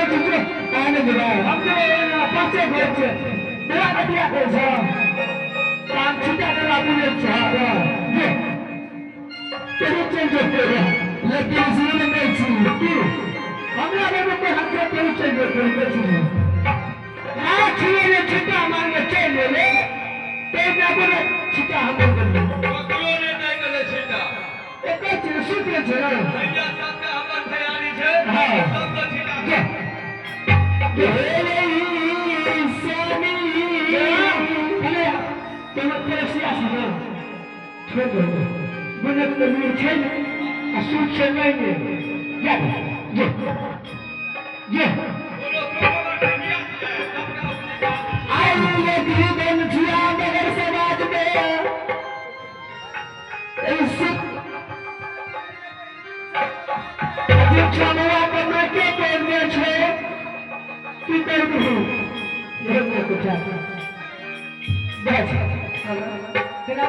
आनंद हमने पाचे घरचे मेरा कटिया कैसा काम छुटा कर आपने चाहा ये तेरे चेंज होते हैं लेकिन इसमें नहीं छू हमरा लोगों को हमसे तेरे चेंज होते हैं छू ना छुए ने छुटा मांगे चेंज ले ते ना बोले छुटा हम बोल बकलो ने नहीं करे छुटा एक चीज सूत्र है ना भैया सबका हमर तैयारी है हां सब छुटा Benar benar cina, asal cina ni, ya, ya, ya. Ayuh lebih dan jiwa dengan समाज में, ऐसे जितना बना के बोलने छे, किधर भी, ये मैं कुछ आता, बस, तेरा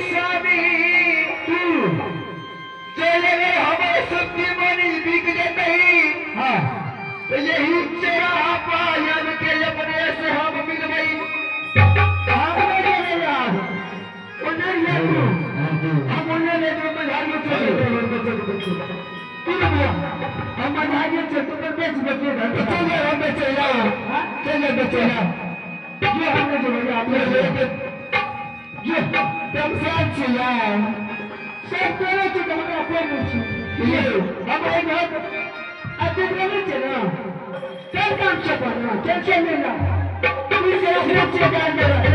स्वामी चले गए हमारे सब्जी बनी बिक गई हाँ तो यही चौराहा पायन के अपने से हम मिल गई हम नहीं यार उन्हें ले दो हम उन्हें ले दो मझारियों से हम मझारियों से तो बेच बेचेगा चलिए हम बेचेगा चलिए बेचेगा ये हमने जो भैया आपने लेके ये तमसाल से यार सब तेरे से कमरा पे मुझे ये हमारे घर अति बड़े चला चल काम से पढ़ना चल चल लेना तू इसे अपने से जान दे